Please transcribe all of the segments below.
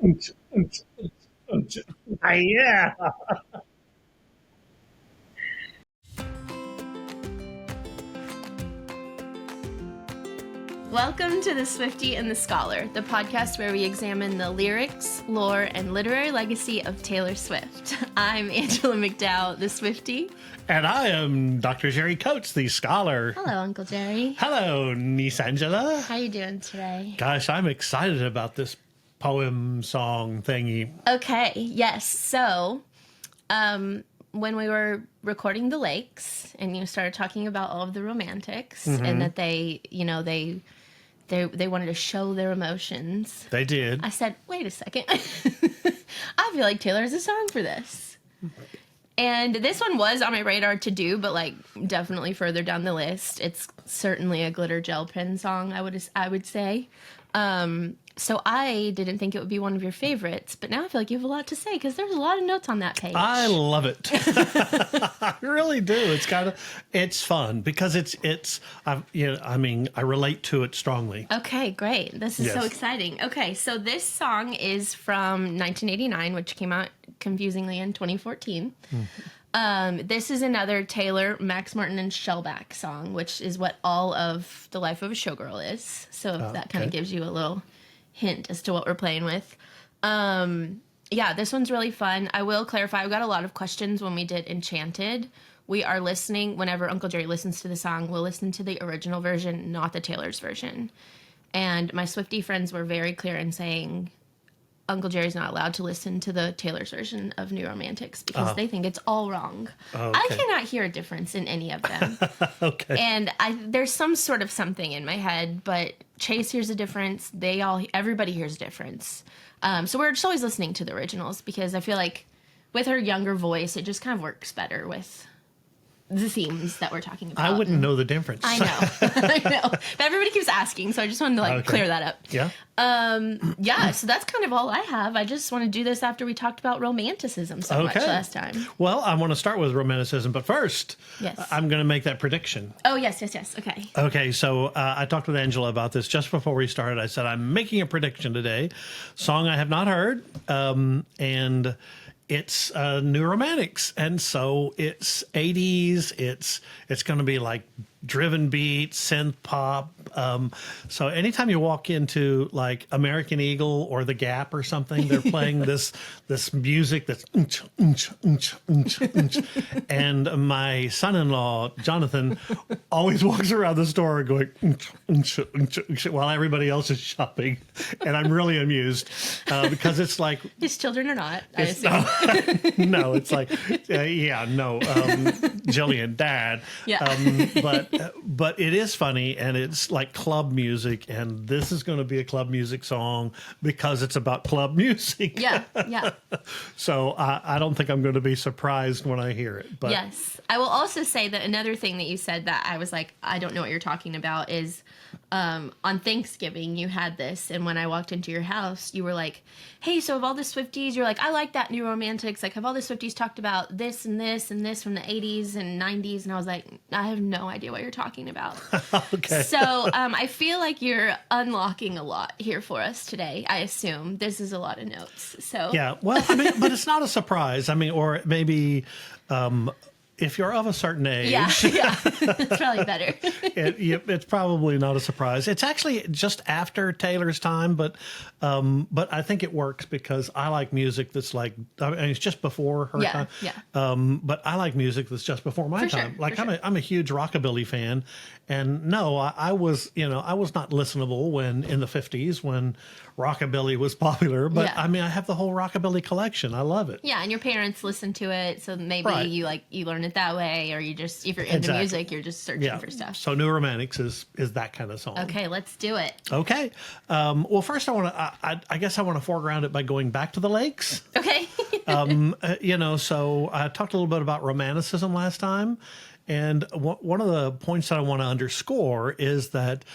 Yeah. Welcome to The Swiftie and the Scholar, the podcast where we examine the lyrics, lore, and literary legacy of Taylor Swift. I'm Angela McDowell, the Swiftie. And I am Dr. Jerry Coates, the scholar. Hello, Uncle Jerry. Hello, niece Angela. How you doing today? Gosh, I'm excited about this poem song thingy. Okay, yes. So, when we were recording The Lakes, and you started talking about all of the romantics, and that they wanted to show their emotions. They did. I said, wait a second. I feel like Taylor has a song for this. And this one was on my radar to do, but like definitely further down the list. It's certainly a glitter gel pen song, I would say. So I didn't think it would be one of your favorites, but now I feel like you have a lot to say because there's a lot of notes on that page. I love it. I really do. It's fun because I relate to it strongly. Okay, great. This is so exciting. Okay, so this song is from 1989, which came out confusingly in 2014. This is another Taylor, Max Martin, and Shellback song, which is what all of The Life of a Showgirl is. So that kind of gives you a little hint as to what we're playing with. Yeah, this one's really fun. I will clarify, we got a lot of questions when we did Enchanted. We are listening, whenever Uncle Jerry listens to the song, we'll listen to the original version, not the Taylor's version. And my Swiftie friends were very clear in saying Uncle Jerry's not allowed to listen to the Taylor's version of New Romantics because they think it's all wrong. Okay. I cannot hear a difference in any of them. Okay. And there's some sort of something in my head, but Chase hears a difference. Everybody hears a difference. So we're just always listening to the originals because I feel like with her younger voice, it just kind of works better with the themes that we're talking about. I wouldn't know the difference. I know. I know. But everybody keeps asking, so I just wanted to clear that up. Yeah. Yeah, so that's kind of all I have. I just want to do this after we talked about romanticism so much last time. Well, I want to start with romanticism, but first, I'm going to make that prediction. Oh, yes. Okay. Okay, so I talked with Angela about this just before we started. I said, I'm making a prediction today. Song I have not heard, and it's New Romantics, and so it's 80s. It's going to be like driven beat, synth pop. So anytime you walk into like American Eagle or The Gap or something, they're playing this music that's and my son-in-law Jonathan always walks around the store going while everybody else is shopping, and I'm really amused because it's like his children are not. I assume. No, it's like Jillian, Dad. Yeah. But it is funny, and it's like club music, and this is going to be a club music song because it's about club music. Yeah. So I don't think I'm going to be surprised when I hear it. But yes. I will also say that another thing that you said that I was like, I don't know what you're talking about is on Thanksgiving you had this, and when I walked into your house, you were like, hey, so of all the Swifties, you're like, I like that New Romantics. Like, have all the Swifties talked about this and this and this from the 80s and 90s? And I was like, I have no idea what you're talking about. Okay. So I feel like you're unlocking a lot here for us today. I assume this is a lot of notes. So yeah, well, I mean, but it's not a surprise. I mean, or maybe if you're of a certain age, yeah, it's probably better. It's probably not a surprise. It's actually just after Taylor's time, but I think it works because I like music that's like, I mean, it's just before her time. Yeah. But I like music that's just before my time. Sure, like I'm a huge rockabilly fan, and no, I was not listenable when in the 50s when rockabilly was popular, but I mean, I have the whole rockabilly collection. I love it. Yeah, and your parents listened to it, so maybe you learn it that way, or you just, if you're into music, you're just searching for stuff. So New Romantics is that kind of song. Okay, let's do it. Okay. Well, first I guess I want to foreground it by going back to the Lakes. Okay. So I talked a little bit about romanticism last time. And one of the points that I want to underscore is that,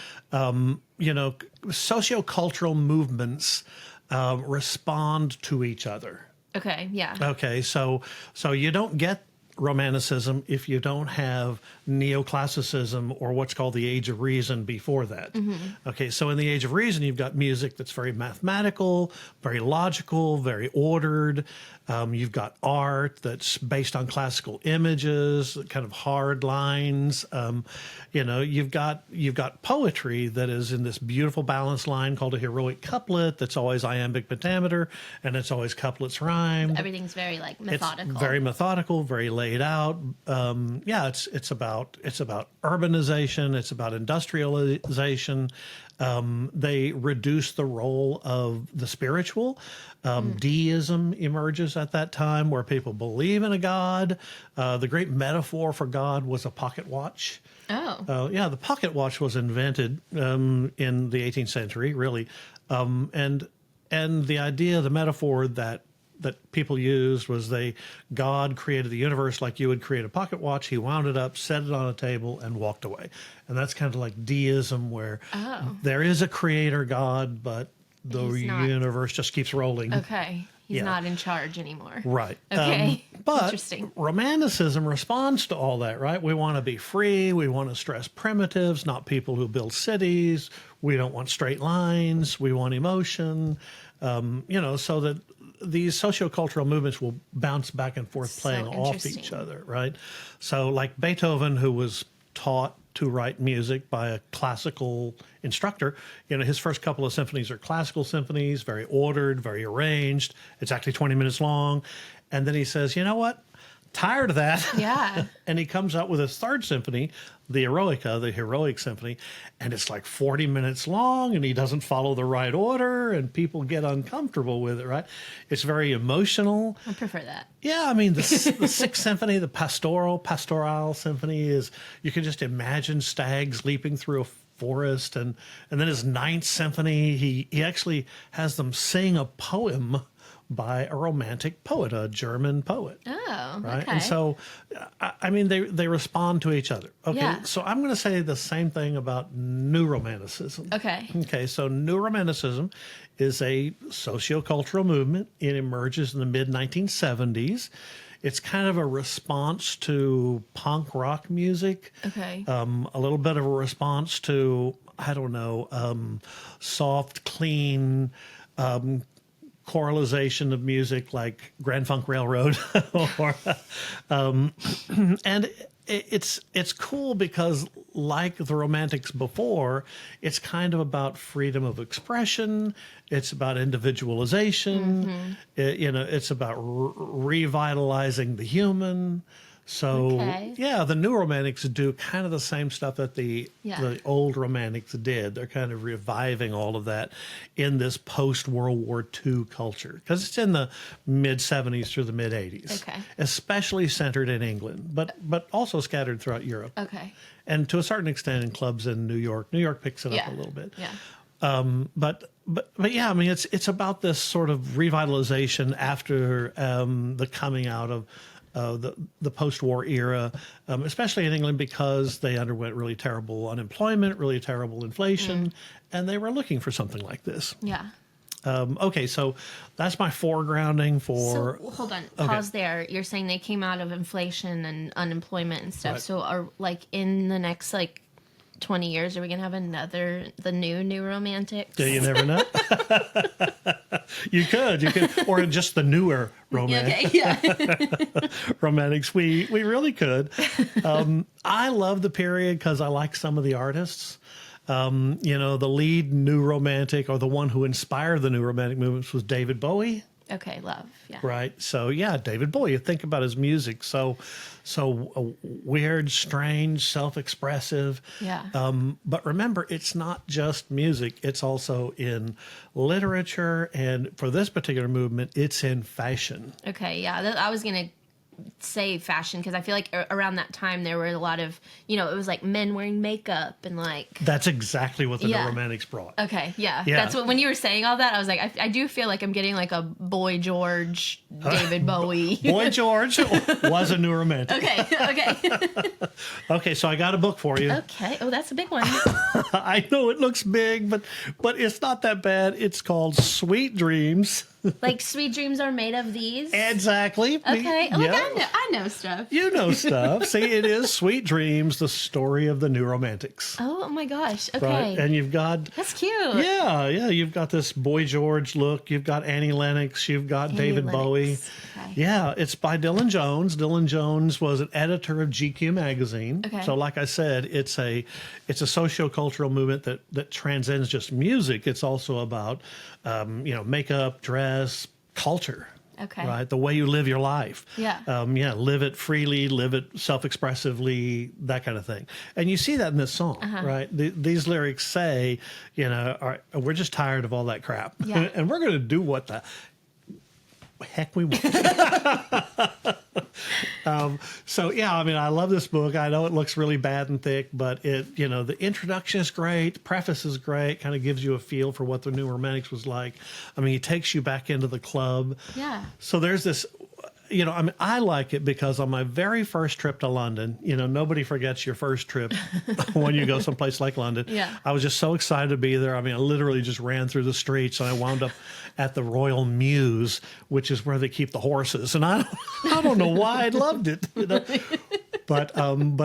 sociocultural movements respond to each other. Okay, yeah. Okay, so you don't get Romanticism if you don't have Neoclassicism or what's called the Age of Reason before that. Okay, so in the Age of Reason, you've got music that's very mathematical, very logical, very ordered. You've got art that's based on classical images, kind of hard lines. You've got poetry that is in this beautiful balanced line called a heroic couplet that's always iambic pentameter, and it's always couplets rhymed. Everything's very like methodical. It's very methodical, very laid out. It's about urbanization. It's about industrialization. They reduce the role of the spiritual. Deism emerges at that time where people believe in a God. The great metaphor for God was a pocket watch. Oh. The pocket watch was invented in the 18th century, really. And the idea, the metaphor that people used was God created the universe like you would create a pocket watch. He wound it up, set it on a table, and walked away. And that's kind of like deism, where there is a creator God, but the universe just keeps rolling. Okay. He's not in charge anymore. Right. Okay. But interesting. Romanticism responds to all that, right? We want to be free. We want to stress primitives, not people who build cities. We don't want straight lines. We want emotion. So that these sociocultural movements will bounce back and forth, playing off each other, right? So like Beethoven, who was taught to write music by a classical instructor, his first couple of symphonies are classical symphonies, very ordered, very arranged. It's actually 20 minutes long. And then he says, you know what? Tired of that. Yeah. And he comes out with his third symphony, the Eroica, the heroic symphony, and it's like 40 minutes long, and he doesn't follow the right order, and people get uncomfortable with it, right? It's very emotional. I prefer that. Yeah, I mean, the Sixth Symphony, the Pastoral Symphony is, you can just imagine stags leaping through a forest, and then his Ninth Symphony, he actually has them sing a poem by a romantic poet, a German poet. Oh, right? okay. And so, I mean, they respond to each other. Okay, Yeah. So I'm going to say the same thing about New Romanticism. Okay, So New Romanticism is a sociocultural movement. It emerges in the mid-1970s. It's kind of a response to punk rock music. Okay. A little bit of a response to, soft, clean, choralization of music like Grand Funk Railroad, and it's cool because, like the Romantics before, it's kind of about freedom of expression. It's about individualization. It's about revitalizing the human. So, the New Romantics do kind of the same stuff that the old Romantics did. They're kind of reviving all of that in this post-World War II culture, because it's in the mid-'70s through the mid-'80s, especially centered in England, but also scattered throughout Europe. Okay. And to a certain extent in clubs in New York. New York picks it up a little bit. Yeah. But yeah, I mean, it's about this sort of revitalization after the coming out of the post-war era, especially in England, because they underwent really terrible unemployment, really terrible inflation, and they were looking for something like this. Yeah. Okay, so that's my foregrounding for... So, hold on, pause there. You're saying they came out of inflation and unemployment and stuff, so are, like, in the next, 20 years, are we going to have the new Romantics? Yeah, you never know. You could, or just the newer Romantics. Romantics. We really could. I love the period because I like some of the artists. The lead New Romantic, or the one who inspired the New Romantic movements, was David Bowie. Okay, love. Yeah. Right. So David Bowie. You think about his music, so weird, strange, self-expressive. Yeah. But remember, it's not just music. It's also in literature, and for this particular movement, it's in fashion. Okay. Yeah. I was gonna say fashion because I feel like around that time there were a lot of, it was like men wearing makeup and That's exactly what the New Romantics brought. Okay, yeah. That's what, when you were saying all that, I was like, I do feel like I'm getting like a Boy George, David Bowie. Boy George was a New Romantic. Okay. Okay, so I got a book for you. Okay. Oh, that's a big one. I know it looks big, but it's not that bad. It's called Sweet Dreams. Like Sweet Dreams Are Made of These? Exactly. Okay. Look, Yeah. I know stuff. You know stuff. See, it is Sweet Dreams, the story of the New Romantics. Oh my gosh. Okay. Right? And you've got... That's cute. Yeah. You've got this Boy George look. You've got Annie Lennox. You've got David Lennox. Bowie. Okay. Yeah, it's by Dylan Jones. Dylan Jones was an editor of GQ magazine. Okay. So, like I said, it's a sociocultural movement that transcends just music. It's also about makeup, dress, culture. Okay. Right, the way you live your life. Yeah. Live it freely, live it self-expressively, that kind of thing. And you see that in this song, right? These lyrics say, we're just tired of all that crap, Yeah. and we're going to do what the heck we want. I love this book. I know it looks really bad and thick, but the introduction is great. The preface is great. Kind of gives you a feel for what the New Romantics was like. I mean, he takes you back into the club. Yeah. So there's this, I like it because on my very first trip to London, nobody forgets your first trip when you go someplace like London. Yeah. I was just so excited to be there. I mean, I literally just ran through the streets and I wound up at the Royal Mews, which is where they keep the horses. And I don't know why I loved it. But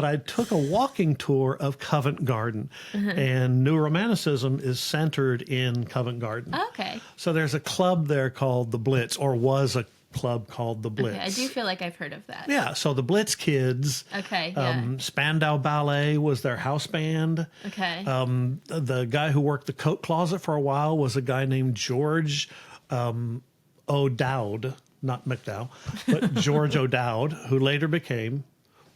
I took a walking tour of Covent Garden, and New Romanticism is centered in Covent Garden. Okay. So there's a club there called the Blitz, or was a club called the Blitz. Okay, I do feel like I've heard of that. Yeah, so the Blitz Kids. Okay, yeah. Spandau Ballet was their house band. Okay. The guy who worked the coat closet for a while was a guy named George O'Dowd, not McDowell, but George O'Dowd, who later became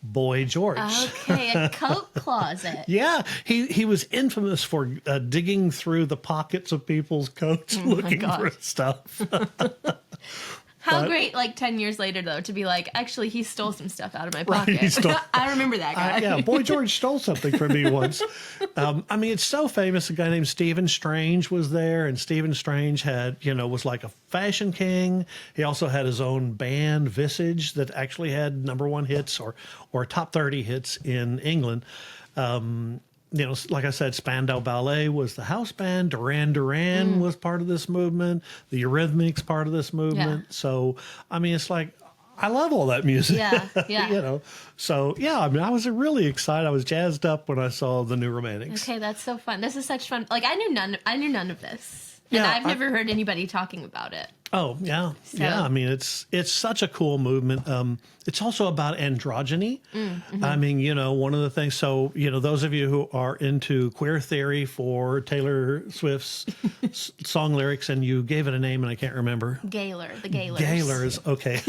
Boy George. Okay, a coat closet. Yeah, he was infamous for digging through the pockets of people's coats looking for stuff. How great, 10 years later, though, to be like, actually, he stole some stuff out of my pocket. Right, I remember that guy. Boy George stole something from me once. It's so famous. A guy named Stephen Strange was there, and Stephen Strange was like a fashion king. He also had his own band, Visage, that actually had #1 hits or top 30 hits in England. Like I said, Spandau Ballet was the house band. Duran Duran was part of this movement. The Eurythmics part of this movement. Yeah. So, it's like, I love all that music. Yeah. So, I was really excited. I was jazzed up when I saw the New Romantics. Okay, that's so fun. This is such fun. I knew none of this. And Yeah, I've never heard anybody talking about it. Oh, yeah. Yeah. It's such a cool movement. It's also about androgyny. One of the things, so, those of you who are into queer theory for Taylor Swift's song lyrics, and you gave it a name and I can't remember. Gaylor, the Gaylors. Gaylors, okay.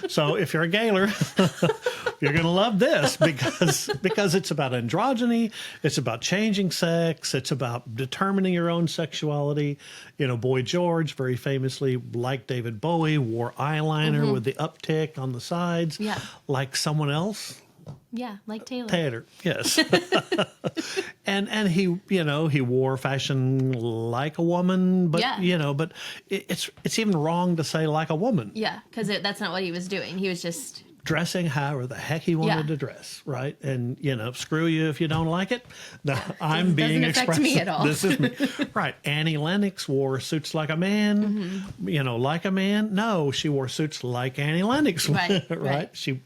So if you're a Gaylor, you're going to love this because it's about androgyny. It's about changing sex. It's about determining your own sexuality. Boy George, very famously, like David Bowie, wore eyeliner with the uptick on the sides. Yeah. Like someone else. Yeah, like Taylor. Taylor, yes. and he wore fashion like a woman, but but it's even wrong to say like a woman. Yeah, because that's not what he was doing. He was just dressing however the heck he wanted to dress, right? And screw you if you don't like it. No, I'm being expressive. Doesn't affect me at all. This is me. Right. Annie Lennox wore suits like a man. Like a man. No, she wore suits like Annie Lennox. Right. She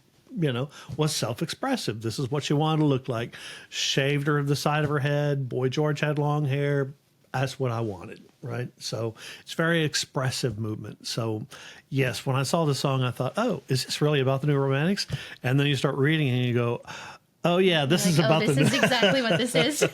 was self-expressive. This is what she wanted to look like. Shaved her the side of her head. Boy George had long hair. That's what I wanted, right? So it's very expressive movement. So yes, when I saw the song, I thought, oh, is this really about the New Romantics? And then you start reading and you go, oh yeah, this is about this is exactly what this is.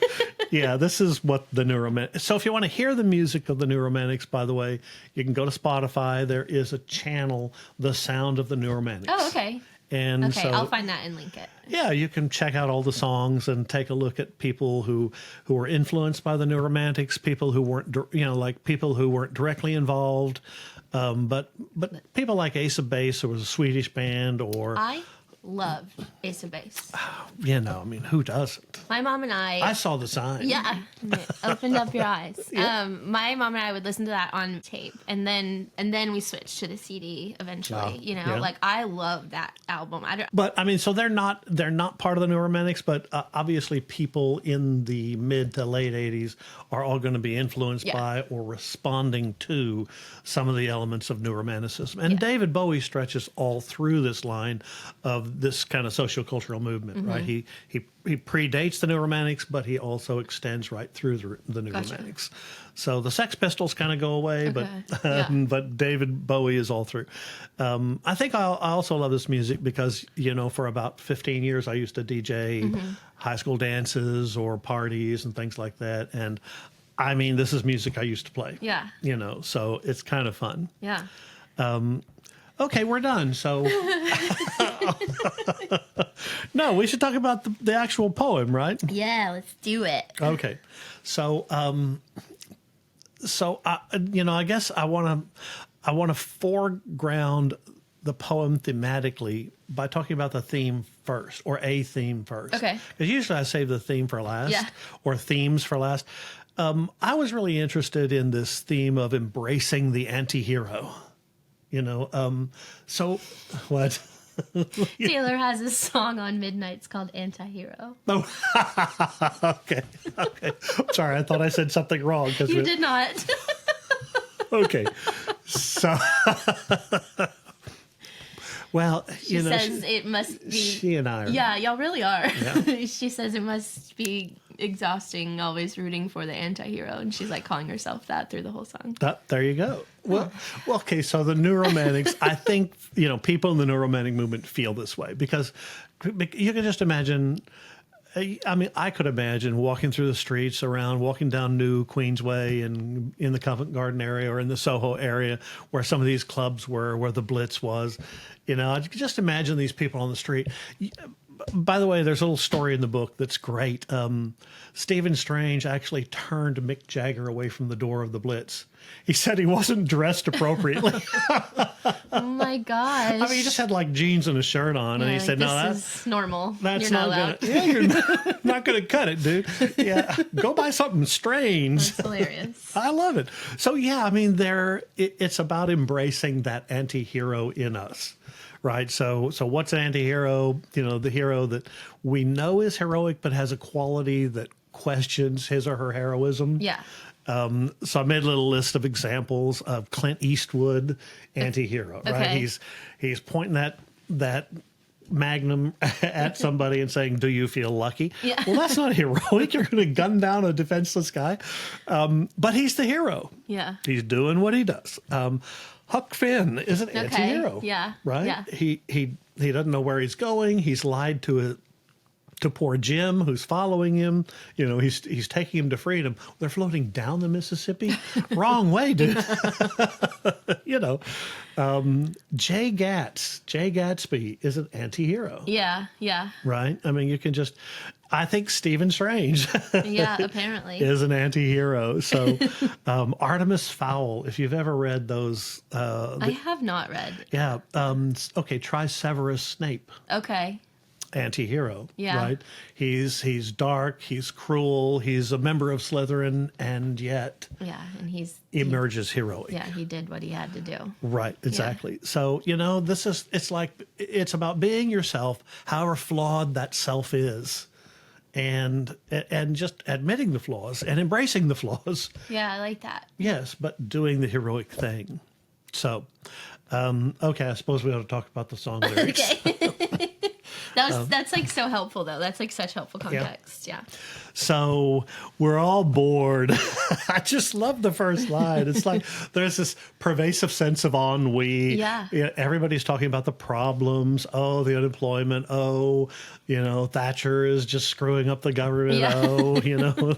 Yeah, this is what the New Romantics. So if you want to hear the music of the New Romantics, by the way, you can go to Spotify. There is a channel, The Sound of the New Romantics. Oh, okay. And okay, so, I'll find that and link it. Yeah, you can check out all the songs and take a look at people who were influenced by the New Romantics, people who weren't, people who weren't directly involved, but people like Ace of Base, who was a Swedish band, or love Ace of Base. You know, I mean, who doesn't? My mom and I saw the sign. Yeah, it opened up your eyes. Yeah. My mom and I would listen to that on tape, and then we switched to the CD eventually. Wow. You know, Yeah. like I love that album. But I mean, so they're not part of the New Romantics, but obviously people in the mid to late '80s are all going to be influenced Yeah. by or responding to some of the elements of New Romanticism. And Yeah. David Bowie stretches all through this line of this kind of sociocultural movement, right? He predates the New Romantics, but he also extends right through the New Gotcha. Romantics. So the Sex Pistols kind of go away, Okay. but Yeah. but David Bowie is all through. I think I also love this music because, you know, for about 15 years I used to DJ high school dances or parties and things like that. And I mean, this is music I used to play. Yeah. You know, so it's kind of fun. Yeah. Okay, we're done. So, no, we should talk about the actual poem, right? Yeah, let's do it. Okay, so you know, I guess I want to foreground the poem thematically by talking about the theme first, or a theme first. Okay. Because usually I save the theme for last, Yeah. or themes for last. I was really interested in this theme of embracing the anti-hero. You know, so what? Taylor has a song on Midnights called Anti-Hero. Oh, okay. Sorry, I thought I said something wrong. You did not. Okay, so well, She you know, says it must be. she and I are. Yeah, y'all really are. Yeah. She says it must be exhausting always rooting for the anti-hero, and she's like calling herself that through the whole song. There you go. Well, okay. So the New Romantics, I think, you know, people in the New Romantic movement feel this way because you can just imagine. I mean, I could imagine walking through the streets walking down New Queensway and in the Covent Garden area or in the Soho area where some of these clubs were, where the Blitz was. You know, I could just imagine these people on the street. By the way, there's a little story in the book that's great. Stephen Strange actually turned Mick Jagger away from the door of the Blitz. He said he wasn't dressed appropriately. Oh my gosh! I mean, he just had like jeans and a shirt on, and he said, "No, that's normal. that's You're not allowed." gonna. Yeah, you're not gonna cut it, dude. Yeah, go buy something strange." That's hilarious. I love it. So yeah, I mean, it's about embracing that anti-hero in us. Right. So what's an anti-hero? You know, the hero that we know is heroic, but has a quality that questions his or her heroism. Yeah. So I made a little list of examples of Clint Eastwood anti-hero. Okay. Right. He's pointing that magnum at somebody and saying, "Do you feel lucky?" Yeah. Well, that's not heroic. You're going to gun down a defenseless guy. But he's the hero. Yeah. He's doing what he does. Huck Finn is an anti-hero. Yeah. Right? Yeah. He doesn't know where he's going. He's lied to poor Jim, who's following him. You know, he's taking him to freedom. They're floating down the Mississippi. Wrong way, dude. You know, Jay Gatsby is an anti-hero. Yeah. Yeah. Right? I mean, you can just... I think Stephen Strange Yeah. Apparently. is an anti-hero. So Artemis Fowl, if you've ever read those... I have not read. yeah. Okay, try Severus Snape. Okay. Anti-hero, Yeah. right? He's dark, he's cruel, he's a member of Slytherin, and yet Yeah, and he emerges heroic. Yeah, he did what he had to do. Right, exactly. So, you know, it's about being yourself, however flawed that self is, and just admitting the flaws and embracing the flaws. Yeah, I like that. Yes, but doing the heroic thing. So, okay, I suppose we ought to talk about the song lyrics. Okay. That's like so helpful though. That's like such helpful context. Yeah. So we're all bored. I just love the first line. It's like there's this pervasive sense of ennui. Yeah. Everybody's talking about the problems. Oh, the unemployment. Oh, you know, Thatcher is just screwing up the government. Yeah. Oh, you know,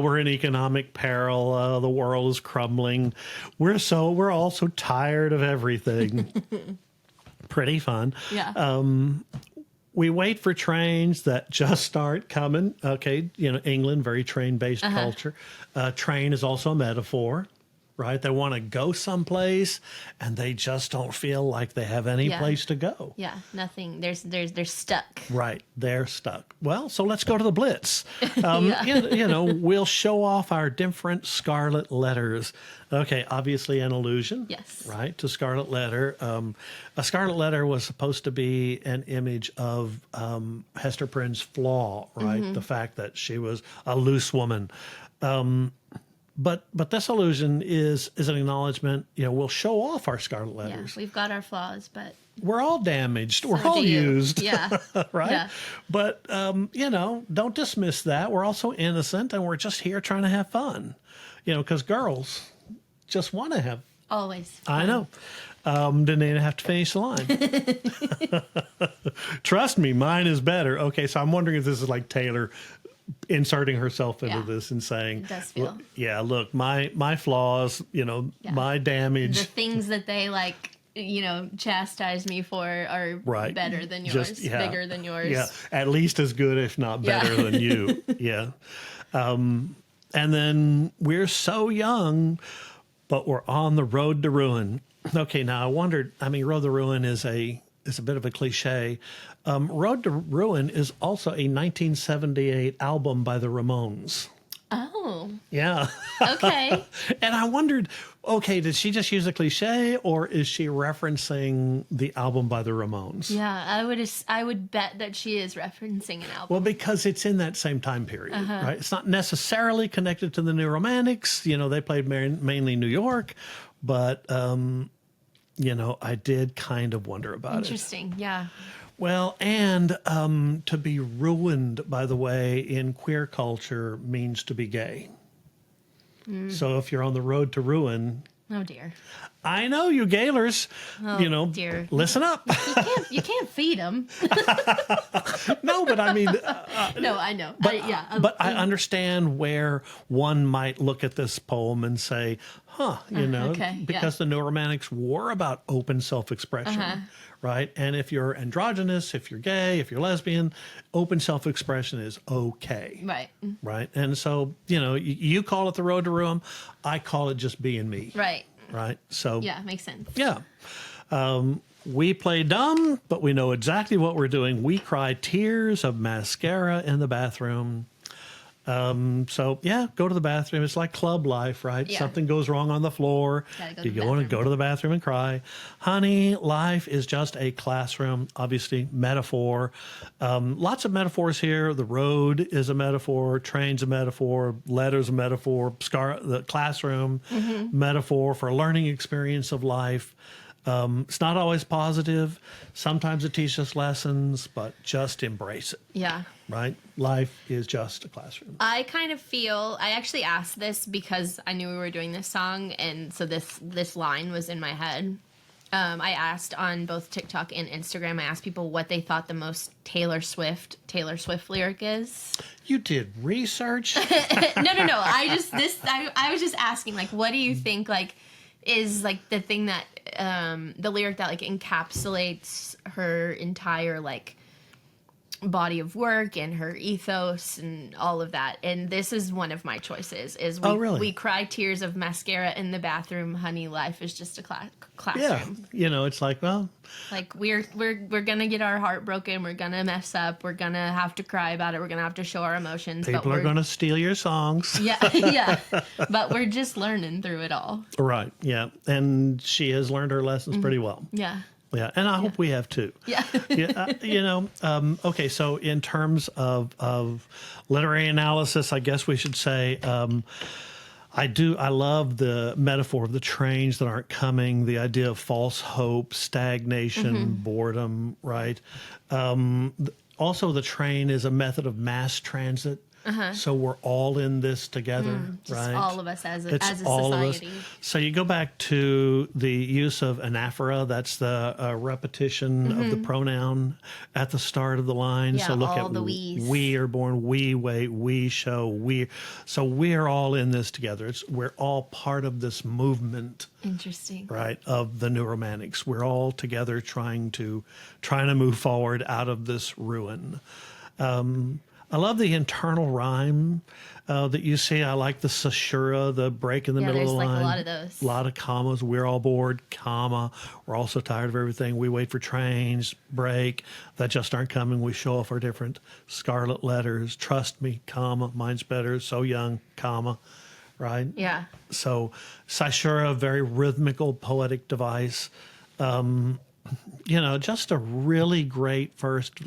we're in economic peril. The world is crumbling. We're all so tired of everything. Pretty fun. Yeah. We wait for trains that just aren't coming. Okay, you know, England, very train-based culture. Train is also a metaphor. right? They want to go someplace and they just don't feel like they have any place to go. Yeah, nothing. They're stuck. Right, they're stuck. Well, so let's go to the Blitz. You know, we'll show off our different scarlet letters. Okay, obviously an allusion, Yes. right, to Scarlet Letter. A scarlet letter was supposed to be an image of Hester Prynne's flaw, right? The fact that she was a loose woman. But this allusion is an acknowledgement. You know, we'll show off our scarlet letters. Yeah, we've got our flaws, but We're all damaged. so We're all do you. used. Yeah. Right? Yeah. But, you know, don't dismiss that. We're also innocent and we're just here trying to have fun. You know, because girls just want to have. Always. I know. Didn't even have to finish the line. Trust me, mine is better. Okay, so I'm wondering if this is like Taylor inserting herself into this and saying, It does feel. yeah, look, my flaws, you know, my damage. The things that they like, you know, chastise me for are better than yours, bigger than yours. Yeah, at least as good, if not better than you. Yeah. And then we're so young, but we're on the road to ruin. Okay, now I wondered, I mean, Road to Ruin is a bit of a cliche. Road to Ruin is also a 1978 album by the Ramones. Oh. Yeah. Okay. And I wondered, okay, did she just use a cliche or is she referencing the album by the Ramones? Yeah, I would bet that she is referencing an album. Well, because it's in that same time period, right? It's not necessarily connected to the New Romantics. You know, they played mainly New York, but, you know, I did kind of wonder about it. Interesting, yeah. Well, and to be ruined, by the way, in queer culture means to be gay. So if you're on the road to ruin... Oh, dear. I know, you gaylers, you know, dear. Listen up. You can't feed them. No, but I mean... No, I know. But I understand where one might look at this poem and say, huh, you know, because the Neuromantics were about open self-expression, right? And if you're androgynous, if you're gay, if you're lesbian, open self-expression is okay. Right. Right? And so, you know, you call it the road to ruin. I call it just being me. Right. Right? So... Yeah, makes sense. Yeah. We play dumb, but we know exactly what we're doing. We cry tears of mascara in the bathroom. So, yeah, go to the bathroom. It's like club life, right? Yeah. Something goes wrong on the floor. You go to the bathroom and cry. Honey, life is just a classroom, obviously, metaphor. Lots of metaphors here. The road is a metaphor. Train's a metaphor. Letter's a metaphor. The classroom, metaphor for a learning experience of life. It's not always positive. Sometimes it teaches us lessons, but just embrace it. Yeah. Right? Life is just a classroom. I kind of feel, I actually asked this because I knew we were doing this song, and so this line was in my head. I asked on both TikTok and Instagram, I asked people what they thought the most Taylor Swift lyric is. You did research? No. I was just asking, like, what do you think, like, is, like, the thing that, the lyric that, like, encapsulates her entire, like, body of work and her ethos and all of that. And this is one of my choices, is we cry tears of mascara in the bathroom. Honey, life is just a classroom. Yeah. You know, it's like, well, like we're gonna get our heart broken, we're gonna mess up, we're gonna have to cry about it, we're gonna have to show our emotions. People are gonna steal your songs. Yeah. But we're just learning through it all. Right. Yeah. And she has learned her lessons pretty well. Yeah. Yeah, and I hope we have too. Yeah. You know, okay, so in terms of literary analysis, I guess we should say I love the metaphor of the trains that aren't coming, the idea of false hope, stagnation, boredom, right? Also, the train is a method of mass transit. So we're all in this together, right? All of us as a all society. Of us. So you go back to the use of anaphora. That's the repetition of the pronoun at the start of the line. Yeah, so look all at the we's. We are born, we wait, we show, we. So we're all in this together. We're all part of this movement. Interesting. Right, of the New Romantics. We're all together trying to move forward out of this ruin. I love the internal rhyme that you see. I like the caesura, the break in the middle of the line. There's like a lot of those. A lot of commas. We're all bored, comma. We're also tired of everything. We wait for trains, break, that just aren't coming. We show off our different scarlet letters. Trust me, comma. Mine's better. So young, comma. Right? Yeah. So caesura, very rhythmical, poetic device. Just a really great first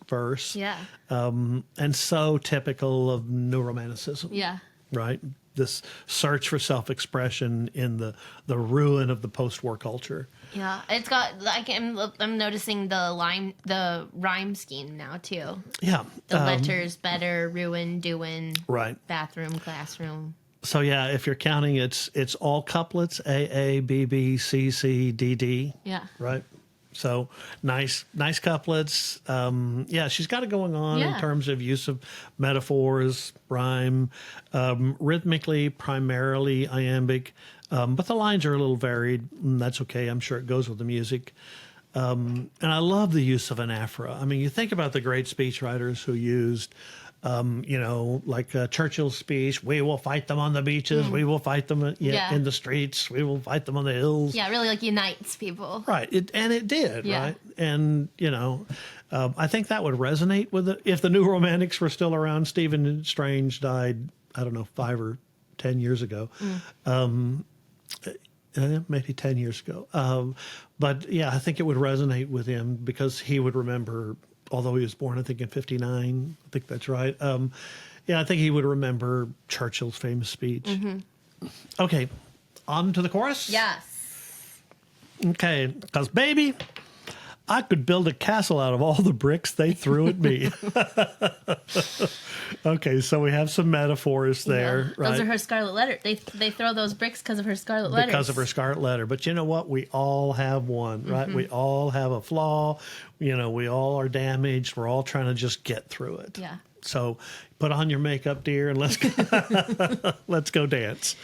verse. Yeah. And so typical of New Romanticism. Yeah. Right? This search for self-expression in the ruin of the post-war culture. Yeah. It's got, like, I'm noticing the rhyme scheme now, too. Yeah. The letters, better, ruin, doing. Right. Bathroom, classroom. So, yeah, if you're counting, it's all couplets, A, A, B, B, C, C, D, D. Yeah. Right? So nice couplets. She's got it going on in terms of use of metaphors, rhyme, rhythmically, primarily iambic, but the lines are a little varied, and that's okay. I'm sure it goes with the music. And I love the use of anaphora. I mean, you think about the great speechwriters who used like Churchill's speech, we will fight them on the beaches, we will fight them in the streets, we will fight them on the hills. Yeah, it really like unites people. Right. It did, right? And, I think that would resonate with it. If the New Romantics were still around, Stephen Strange died, I don't know, 5 or 10 years ago. Maybe 10 years ago. But yeah, I think it would resonate with him because he would remember, although he was born, I think, in 59. I think that's right. I think he would remember Churchill's famous speech. Mm-hmm. Okay, on to the chorus? Yes. Okay, because, baby, I could build a castle out of all the bricks they threw at me. Okay, so we have some metaphors there. Yeah. Those are her scarlet letter. They throw those bricks because of her scarlet letter. Because of her scarlet letter. But you know what? We all have one, right? Mm-hmm. We all have a flaw. We all are damaged. We're all trying to just get through it. Yeah. So put on your makeup, dear, and let's go, let's go dance.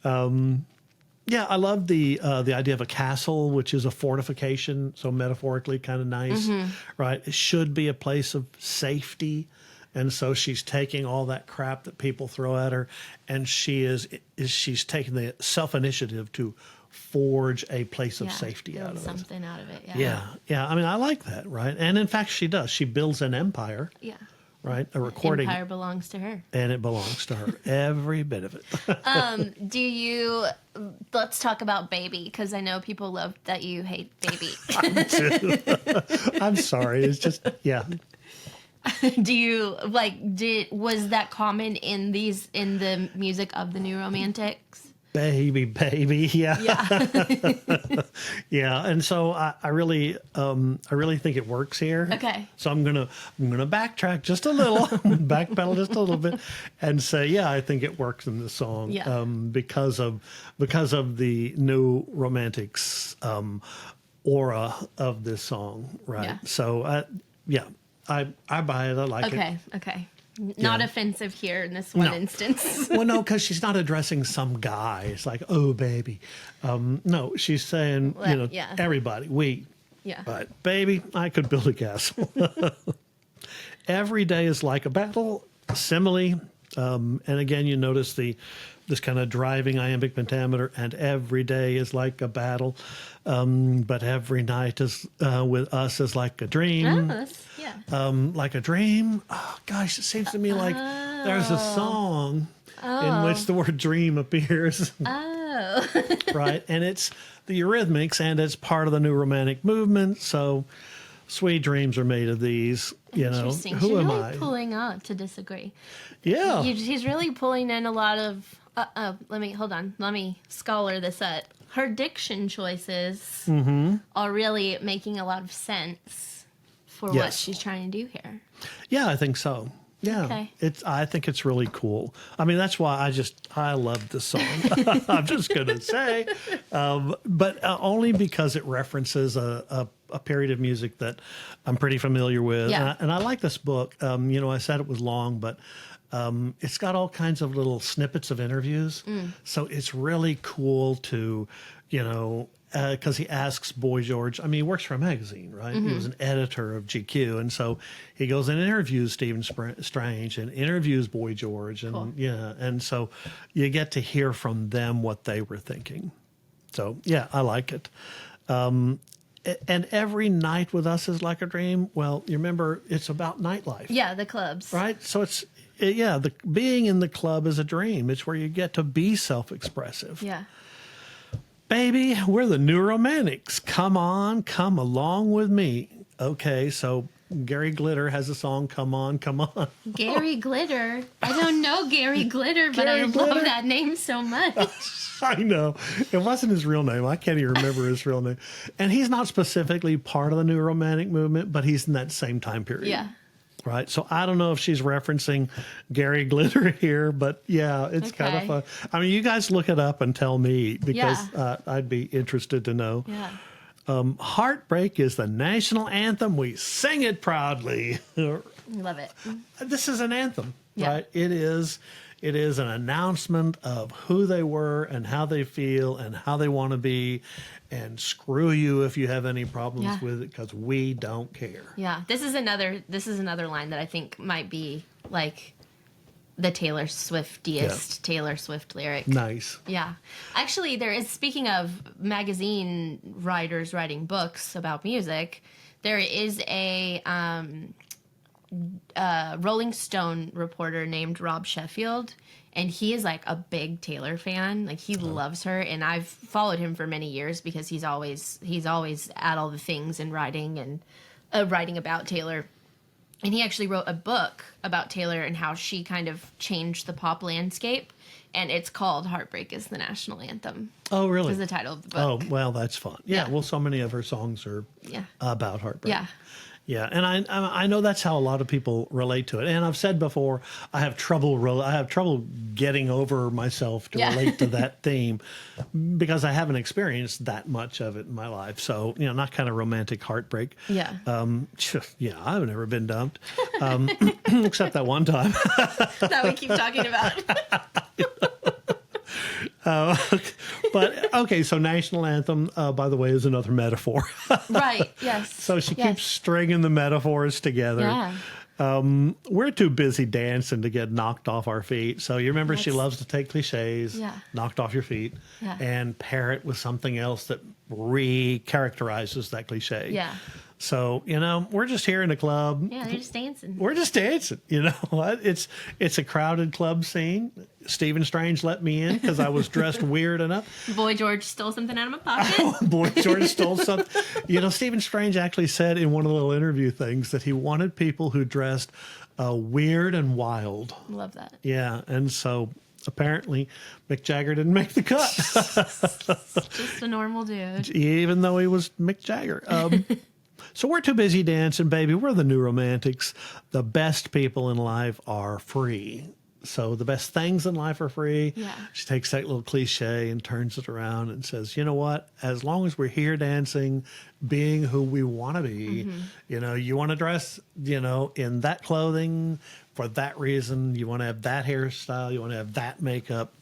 I love the idea of a castle, which is a fortification, so metaphorically kind of nice, right? It should be a place of safety, and so she's taking all that crap that people throw at her, and she's taking the self-initiative to forge a place of safety out of something out of it. Yeah. I mean, I like that, right? And in fact, she does. She builds an empire. Yeah. Right, a recording. Empire belongs to her, and it belongs to her, every bit of it. Let's talk about Baby, because I know people love that you hate Baby. I'm sorry. It's just was that common in the music of the New Romantics? Baby, yeah. Yeah, and so I really think it works here. Okay. So I'm gonna backtrack just a little, backpedal just a little bit, and say, I think it works in this song. Yeah. Because of the New Romantics aura of this song, right? Yeah. So I buy it. I like it. Okay. Not offensive here in this one instance. Well, no, because she's not addressing some guy. It's like, oh, baby. No, she's saying, everybody, we. Yeah. But, baby, I could build a castle. Every day is like a battle, simile. And again, you notice this kind of driving iambic pentameter, and every day is like a battle. But every night is with us is like a dream. Like a dream. Oh, gosh, it seems to me like there's a song in which the word dream appears. Right? And it's the Eurythmics, and it's part of the New Romantic movement. So sweet dreams are made of these. Who She's am really I? Pulling out to disagree. Yeah. He's really pulling in a lot of... Let me scholar this up. Her diction choices are really making a lot of sense for what she's trying to do here. Yeah, I think so. Yeah, okay. I think it's really cool. I mean, that's why I love this song. I'm just gonna say, but only because it references a period of music that I'm pretty familiar with, and I like this book. I said it was long, but it's got all kinds of little snippets of interviews, so it's really cool to, because he asks Boy George. I mean, he works for a magazine, right? He was an editor of GQ, and so he goes and interviews Stephen Strange and interviews Boy George, and Cool. and so you get to hear from them what they were thinking. So yeah, I like it. And every night with us is like a dream. Well, you remember it's about nightlife. Yeah, the clubs. Right? So the being in the club is a dream. It's where you get to be self-expressive. Yeah. Baby, we're the New Romantics. Come on, come along with me. Okay, so Gary Glitter has a song, Come On, Come On. Gary Glitter. I don't know Gary Glitter, but Gary I Glitter? love that name so much. I know. It wasn't his real name. I can't even remember his real name. And he's not specifically part of the New Romantic movement, but he's in that same time period. Yeah. Right. So I don't know if she's referencing Gary Glitter here, but yeah, it's kind of Okay. fun. I mean, you guys look it up and tell me because Yeah. I'd be interested to know. Yeah. Heartbreak is the national anthem. We sing it proudly. Love it. This is an anthem, Yeah. right? It is an announcement of who they were and how they feel and how they want to be. And screw you if you have any problems Yeah. with it, because we don't care. Yeah. This is another line that I think might be like the Taylor Swiftiest Taylor Swift lyric. Nice. Yeah. Actually, there is, speaking of magazine writers writing books about music, there is a Rolling Stone reporter named Rob Sheffield, and he is like a big Taylor fan. Like he loves her, and I've followed him for many years because he's always at all the things and writing about Taylor. And he actually wrote a book about Taylor and how she kind of changed the pop landscape. And it's called Heartbreak is the National Anthem. Oh, really? Is the title of the book. Oh, well, that's fun. Yeah, Yeah. well, so many of her songs are Yeah. about heartbreak. Yeah. Yeah, and I know that's how a lot of people relate to it. And I've said before, I have trouble getting over myself to Yeah. relate to that theme because I haven't experienced that much of it in my life. So, not kind of romantic heartbreak. Yeah. Yeah, I've never been dumped, except that one time. That we keep talking about. But okay, so national anthem, by the way, is another metaphor. Right. Yes. So she Yes. keeps stringing the metaphors together. Yeah. We're too busy dancing to get knocked off our feet. So you remember she That's- loves to take cliches, Yeah. knocked off your feet, Yeah. and pair it with something else that re-characterizes that cliche. Yeah. So, we're just here in a club. Yeah. They're just dancing. We're just dancing. You know what? It's a crowded club scene. Stephen Strange let me in because I was dressed weird enough. Boy George stole something out of my pocket. Boy George stole something. Stephen Strange actually said in one of the little interview things that he wanted people who dressed weird and wild. Love that. Yeah, and so apparently Mick Jagger didn't make the cut, Just a normal dude. even though he was Mick Jagger. So we're too busy dancing, baby. We're the New Romantics. The best people in life are free. So the best things in life are free. Yeah. She takes that little cliche and turns it around and says, you know what? As long as we're here dancing, being who we want to be, you want to dress, in that clothing for that reason. You want to have that hairstyle. You want to have that makeup.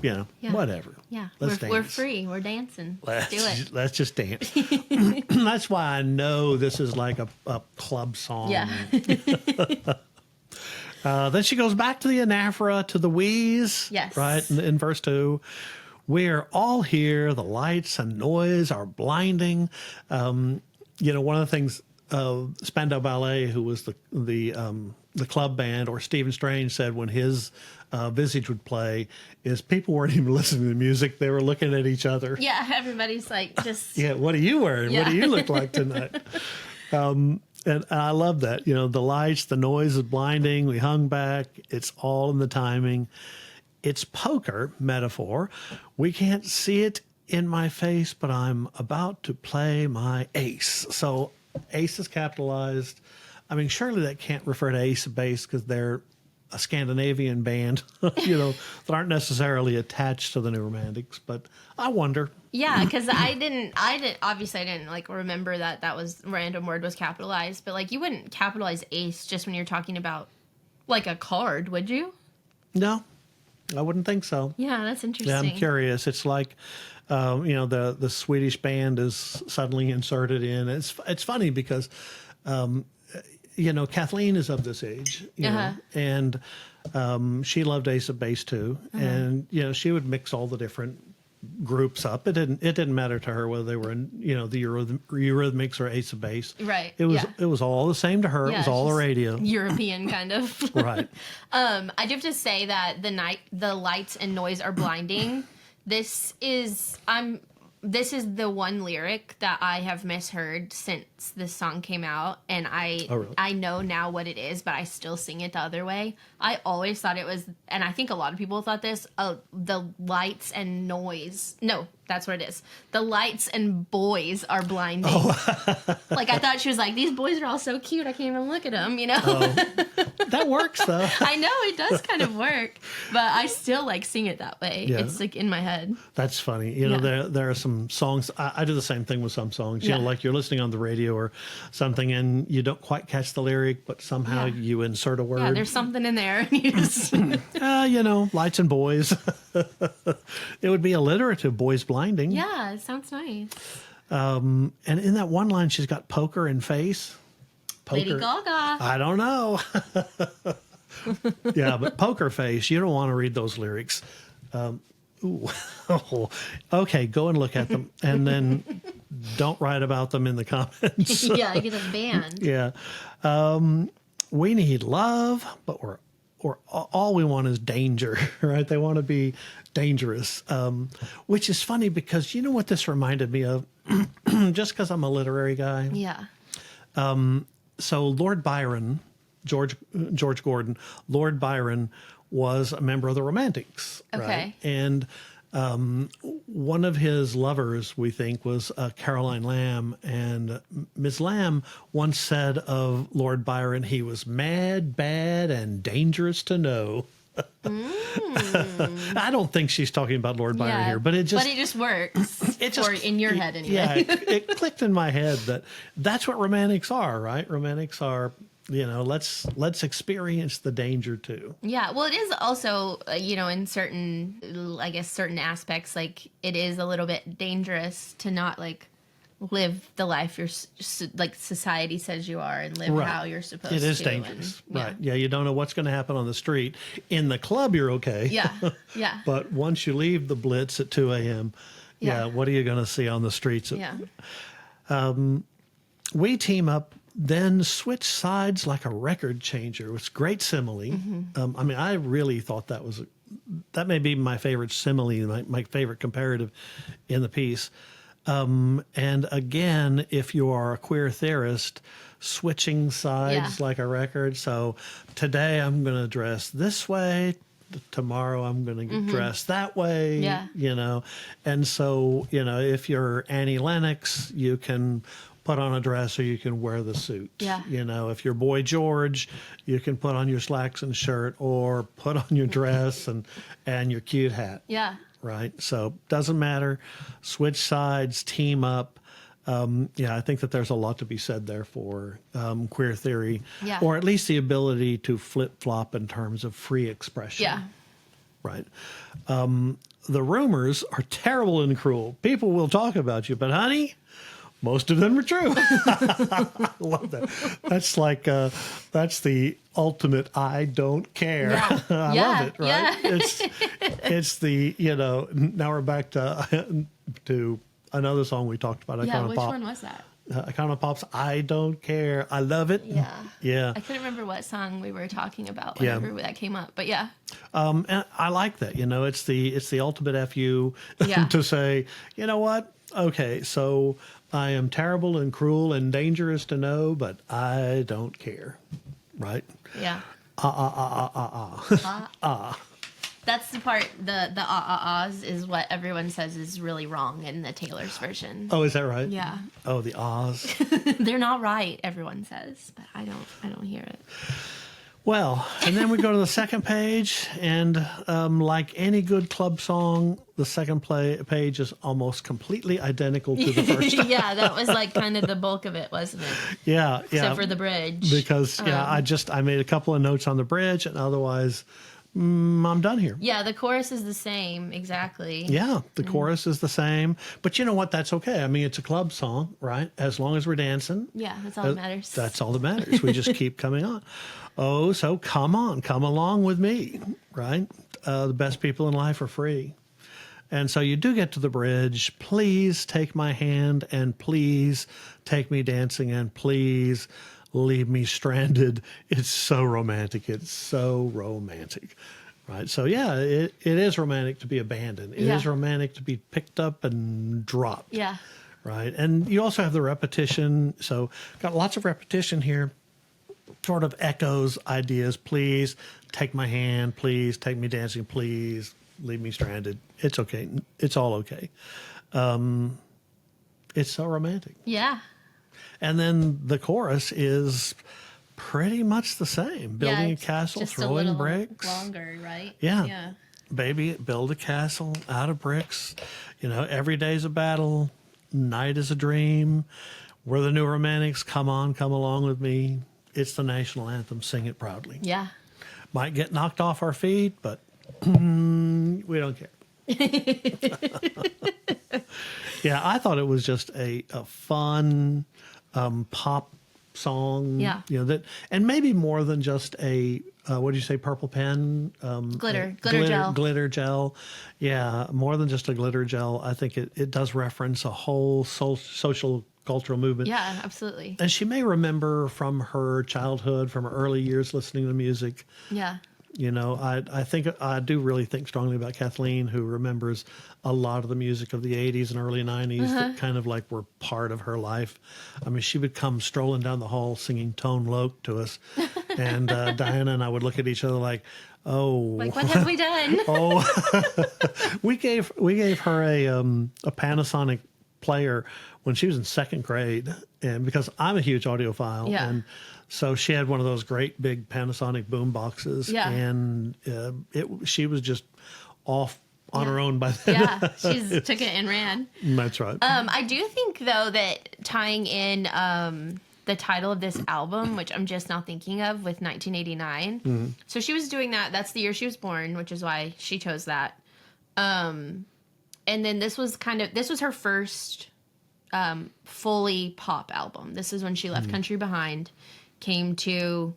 Yeah. Whatever. Yeah. Let's We're dance. free. We're dancing. Let's do it. Let's just dance. That's why I know this is like a club song. Yeah. Then she goes back to the anaphora, to the wheeze. Yes. Right, in verse 2. We're all here. The lights and noise are blinding. One of the things Spandau Ballet, who was the club band, or Stephen Strange said when his Visage would play, is people weren't even listening to the music. They were looking at each other. Yeah. Everybody's like just. Yeah, what are you wearing? Yeah. What do you look like tonight? And I love that. The lights, the noise is blinding. We hung back. It's all in the timing. It's poker metaphor. We can't see it in my face, but I'm about to play my ace. So ace is capitalized. I mean, surely that can't refer to Ace of Base because they're a Scandinavian band, that aren't necessarily attached to the New Romantics. But I wonder. Yeah, because I didn't like remember that was random word was capitalized, but like you wouldn't capitalize ace just when you're talking about like a card, would you? No, I wouldn't think so. Yeah, that's interesting. Yeah, I'm curious. It's like the Swedish band is suddenly inserted in. It's funny because, Kathleen is of this age, and she loved Ace of Base too, and she would mix all the different groups up. It didn't matter to her whether they were in the Eurythmics or Ace of Base. Right. It was all the same to her. Yeah, it was all the radio. European kind of. Right. I do have to say that the lights and noise are blinding. This is the one lyric that I have misheard since this song came out, and I know now what it is, but I still sing it the other way. I always thought it was, and I think a lot of people thought this, the lights and noise. No, that's what it is. The lights and boys are blinding. Oh. Like, I thought she was like, these boys are all so cute, I can't even look at them, Oh. That works, though. I know, it does kind of work, but I still, sing it that way. Yeah. It's, in my head. That's funny. There are some songs, I do the same thing with some songs, like you're listening on the radio or something, and you don't quite catch the lyric, but somehow you insert a word. Yeah, there's something in there. And you just... lights and boys. It would be alliterative, boys blinding. Yeah, it sounds nice. And in that one line, she's got poker and face. Poker. Lady Gaga. I don't know. Yeah, but poker face, you don't want to read those lyrics. Okay, go and look at them, and then don't write about them in the comments. Yeah, get a band. Yeah. We need love, but all we want is danger, right? They want to be dangerous, which is funny because you know what this reminded me of? Just because I'm a literary guy. Yeah. So Lord Byron, George Gordon, Lord Byron was a member of the Romantics. Okay. Right? And one of his lovers, we think, was Caroline Lamb. And Ms. Lamb once said of Lord Byron, he was mad, bad, and dangerous to know. I don't think she's talking about Lord Byron here, but it just works. Or in your head anyway. Yeah, it clicked in my head that's what romantics are, right? Romantics are, let's experience the danger too. Yeah, well, it is also, in certain aspects, it is a little bit dangerous to not live the life you're society says you are and live how you're supposed to. It is dangerous, right? Yeah, you don't know what's going to happen on the street. In the club, you're okay. Yeah, yeah. But once you leave the Blitz at 2 a.m., what are you going to see on the streets? We team up, then switch sides like a record changer. It's great simile. Mm-hmm. I really thought that may be my favorite simile, my favorite comparative in the piece. And again, if you are a queer theorist, switching sides like a record. So today I'm going to dress this way. Tomorrow I'm going to dress that way. Yeah. And so, if you're Annie Lennox, you can put on a dress or you can wear the suit. Yeah. If you're Boy George, you can put on your slacks and shirt or put on your dress and your cute hat. Yeah. Right. So doesn't matter. Switch sides, team up. I think that there's a lot to be said there for queer theory, or at least the ability to flip flop in terms of free expression. Yeah. Right. The rumors are terrible and cruel. People will talk about you, but honey, most of them are true. I love that. That's the ultimate I don't care. Yeah. I love it, right? Yeah. It's the, now we're back to another song we talked about. Which one was that? Icona Pop's I Don't Care. I love it. Yeah. Yeah. I couldn't remember what song we were talking about whenever that came up, but yeah. And I like that. It's the ultimate FU to say, you know what? Okay, so I am terrible and cruel and dangerous to know, but I don't care. Right? Yeah. That's the part, the ahs is what everyone says is really wrong in the Taylor's version. Oh, is that right? Yeah. Oh, the ahs. They're not right, everyone says, but I don't hear it. Well, and then we go to the second page, and like any good club song, the second page is almost completely identical to the first. Yeah, that was kind of the bulk of it, wasn't it? Yeah, yeah. Except for the bridge. Because, I made a couple of notes on the bridge, and otherwise I'm done here. Yeah, the chorus is the same, exactly. Yeah, the chorus is the same. But you know what? That's okay. I mean, it's a club song, right? As long as we're dancing. Yeah, that's all that matters. That's all that matters. We just keep coming on. Oh, so come on, come along with me, right? The best people in life are free. And so you do get to the bridge. Please take my hand and please take me dancing and please leave me stranded. It's so romantic. It's so romantic. Right. So, yeah, it is romantic to be abandoned. It is romantic to be picked up and dropped. Yeah. Right. And you also have the repetition. So got lots of repetition here. Sort of echoes ideas. Please take my hand. Please take me dancing. Please leave me stranded. It's okay. It's all okay. It's so romantic. Yeah. And then the chorus is pretty much the same. Building a castle, throwing bricks. Longer, right? Yeah. Yeah. Baby, build a castle out of bricks. You know, every day's a battle. Night is a dream. We're the new romantics. Come on, come along with me. It's the national anthem. Sing it proudly. Yeah. Might get knocked off our feet, but we don't care. Yeah, I thought it was just a fun pop song. Yeah. You know, that, and maybe more than just a what do you say, purple pen? Glitter gel. Glitter gel. Yeah, more than just a glitter gel. I think it does reference a whole social cultural movement. Yeah, absolutely. And she may remember from her childhood, from her early years listening to music. Yeah. You know, I do really think strongly about Kathleen, who remembers a lot of the music of the 80s and early 90s that kind of like were part of her life. I mean, she would come strolling down the hall singing Tone Loc to us. And Diana and I would look at each other like, oh. Like, what have we done? We gave her a Panasonic player when she was in second grade. And because I'm a huge audiophile. Yeah. And so she had one of those great big Panasonic boom boxes, and she was just off on her own by then. Yeah, she took it and ran. That's right. I do think, though, that tying in the title of this album, which I'm just now thinking of, with 1989. So she was doing that. That's the year she was born, which is why she chose that. And then this was her first fully pop album. This is when she left country behind. Came to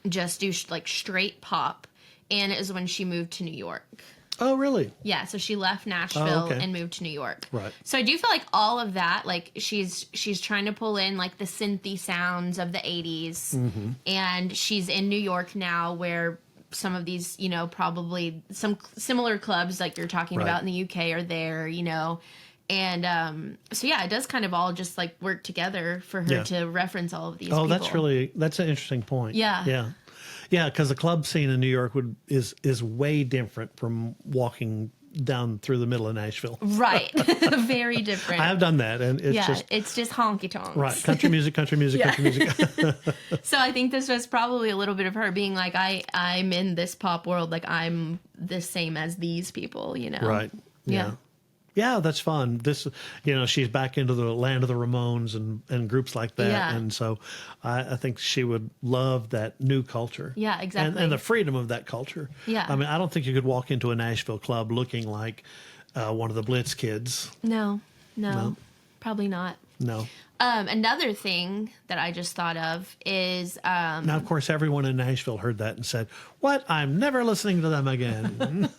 just do like straight pop, and it was when she moved to New York. Oh, really? Yeah, so she left Nashville okay. and moved to New York. Right. So I do feel like all of that, like she's trying to pull in like the synthy sounds of the 80s, and she's in New York now, where some of these, you know, probably some similar clubs like you're talking about in the UK are there, you know. And so yeah, it does kind of all just like work together for her to reference all of these people. That's an interesting point. Yeah. Yeah, because the club scene in New York is way different from walking down through the middle of Nashville. Right. Very different. I have done that, and it's just honky tonks. Right. Country music, country music, country music. So I think this was probably a little bit of her being like, I'm in this pop world, like I'm the same as these people, you know? Right. Yeah. Yeah, that's fun. This, you know, she's back into the land of the Ramones and groups like that. Yeah. And so I think she would love that new culture. Yeah, exactly. And the freedom of that culture. Yeah. I mean, I don't think you could walk into a Nashville club looking like one of the Blitz Kids. No, probably not. No. Another thing that I just thought of is... now, of course, everyone in Nashville heard that and said, what? I'm never listening to them again.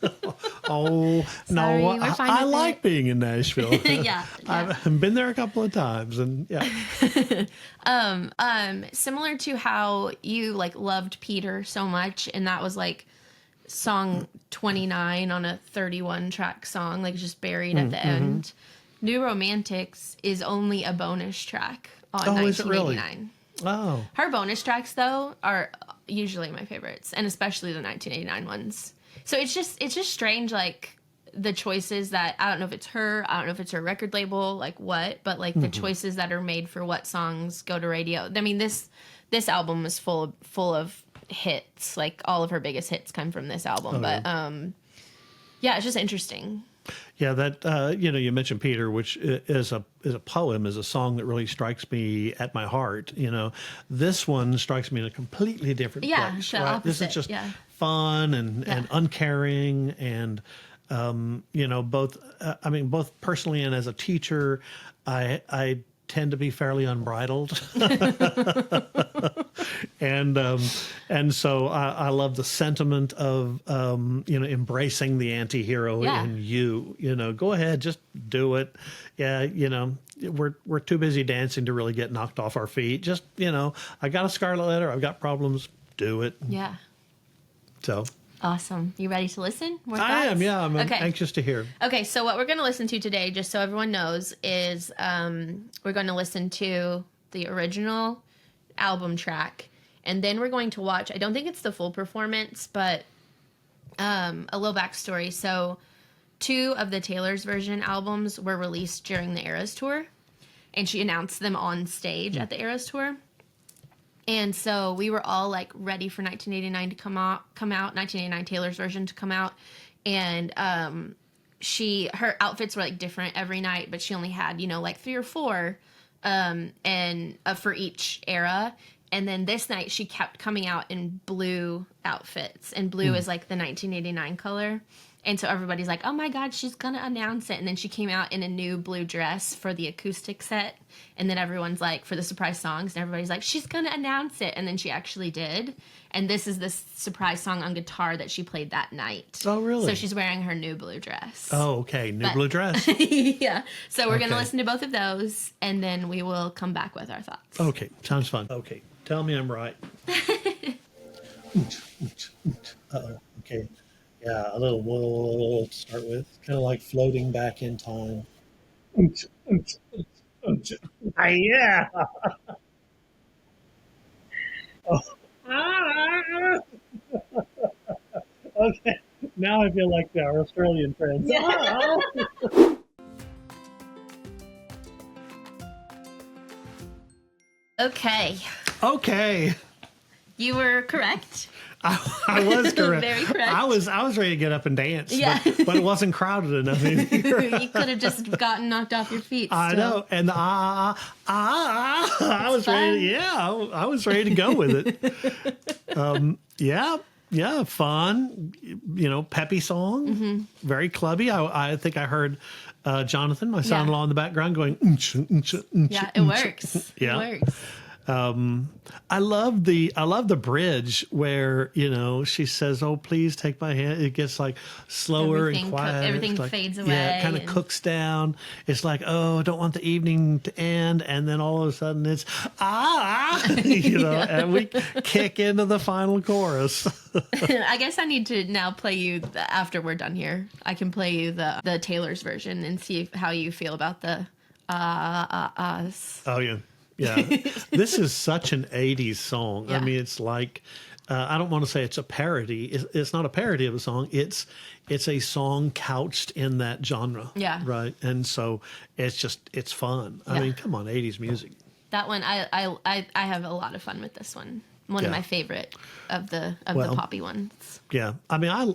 Sorry, no, I like being in Nashville. Yeah. I've been there a couple of times, and yeah. Similar to how you like loved Peter so much, and that was like song 29 on a 31 track song, like just buried at the end. New Romantics is only a bonus track on 1989. Is it really? Oh. Her bonus tracks, though, are usually my favorites, and especially the 1989 ones. So it's just strange, like, the choices that, I don't know if it's her, I don't know if it's her record label, like what, but like the choices that are made for what songs go to radio. I mean, this album is full of hits, like all of her biggest hits come from this album. Yeah, it's just interesting. Yeah, that you mentioned Peter, which is a poem, is a song that really strikes me at my heart. This one strikes me in a completely different place. The right? opposite. This is just fun and uncaring, and both. Both personally and as a teacher, I tend to be fairly unbridled. And so I love the sentiment of embracing the anti-hero in you. Go ahead, just do it. Yeah, we're too busy dancing to really get knocked off our feet. Just I got a scarlet letter, I've got problems, do it. Yeah. So awesome. You ready to listen? More thoughts? I am, yeah. I'm anxious to hear. Okay, so what we're going to listen to today, just so everyone knows, is we're going to listen to the original album track, and then we're going to watch, I don't think it's the full performance, but a little backstory. So 2 of the Taylor's version albums were released during the Eras Tour, and she announced them on stage at the Eras Tour. And so we were all like ready for 1989 to come out, 1989 Taylor's version to come out. And her outfits were like different every night, but she only had, like 3 or 4 and for each era. And then this night she kept coming out in blue outfits, and blue is like the 1989 color. And so everybody's like, oh my God, she's going to announce it. And then she came out in a new blue dress for the acoustic set. And then everyone's like, for the surprise songs, and everybody's like, she's going to announce it. And then she actually did. And this is the surprise song on guitar that she played that night. Oh, really? So she's wearing her new blue dress. Oh, okay. Blue dress. Yeah. So we're going to listen to both of those, and then we will come back with our thoughts. Okay. Sounds fun. Okay. Tell me I'm right. Uh-oh. Okay. Yeah, a little to start with. Kind of like floating back in time. Yeah. Oh. Okay. Now I feel like our Australian friends. Yeah. Okay. You were correct. I was correct. Very correct. I was ready to get up and dance. Yeah. But it wasn't crowded enough. You could have just gotten knocked off your feet. I know. And I was ready. Yeah, I was ready to go with it. Yeah, fun. Peppy song. Very clubby. I think I heard Jonathan, my son-in-law, in the background going. Yeah, it works. Yeah. It works. I love the bridge where she says, "Oh, please take my hand." It gets like slower and quiet. Everything like, fades away. Yeah, it kind of cooks down. It's like, oh, I don't want the evening to end, and then all of a sudden it's and we kick into the final chorus. I guess I need to now play you after we're done here. I can play you the Taylor's version and see how you feel about the Oh yeah. Yeah, this is such an 80s song. Yeah. I mean, it's like, I don't want to say it's a parody. It's not a parody of a song. It's a song couched in that genre. Yeah. Right. And so it's fun. I mean, come on, 80s music. That one, I have a lot of fun with this one. One of my favorite of the poppy ones. Yeah. I mean, I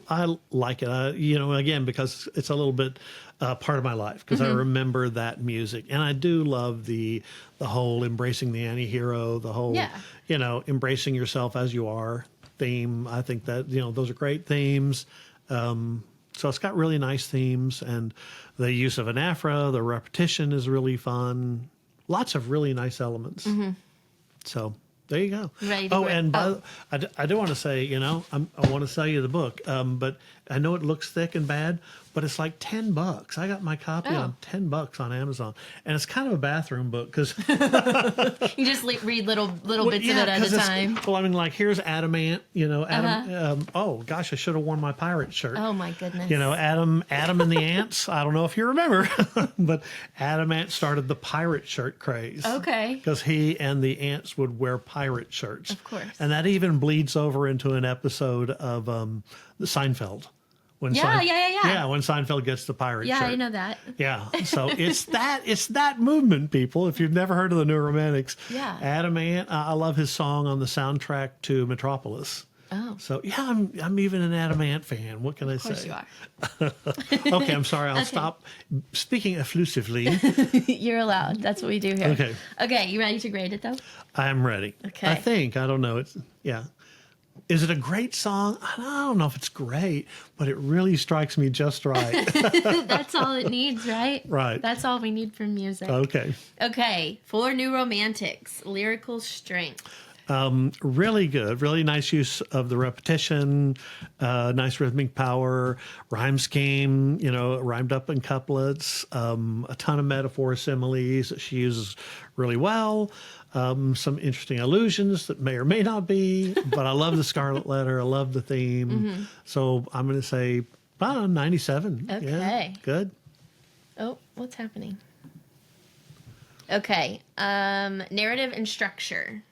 like it, again, because it's a little bit part of my life, because I remember that music. And I do love the whole embracing the anti-hero, the whole, embracing yourself as you are theme. I think that, those are great themes. So it's got really nice themes, and the use of an afro, the repetition is really fun. Lots of really nice elements. So there you go. And I do want to say, I want to sell you the book, but I know it looks thick and bad, but it's like $10. I got my copy on $10 on Amazon, and it's kind of a bathroom book because you just read little bits of it at a time. Well, I mean, like here's Adamant. Adam. Oh gosh, I should have worn my pirate shirt. Oh my goodness. Adam and the Ants. I don't know if you remember, but Adamant started the pirate shirt craze. Okay. Because he and the Ants would wear pirate shirts. Of course. And that even bleeds over into an episode of the Seinfeld. When Yeah, when Seinfeld gets the pirate shirt. Yeah, I know that. Yeah, so it's that movement, people. If you've never heard of the New Romantics, Yeah. Adam Ant, I love his song on the soundtrack to Metropolis. Oh. So yeah, I'm even an Adam Ant fan. What can I say? Of course you are. Okay, I'm sorry. I'll stop speaking effusively. You're allowed. That's what we do here. Okay. Okay, you ready to grade it though? I'm ready. Okay. I think. I don't know. It's yeah. Is it a great song? I don't know if it's great, but it really strikes me just right. That's all it needs, right? Right. That's all we need from music. Okay. Okay, for New Romantics, lyrical strength. Really good. Really nice use of the repetition, nice rhythmic power, rhyme scheme, rhymed up in couplets, a ton of metaphor similes that she uses really well. Some interesting allusions that may or may not be, but I love the Scarlet Letter. I love the theme. Mm-hmm. So I'm going to say 97. Okay. Yeah, good. Oh, what's happening? Okay, narrative and structure.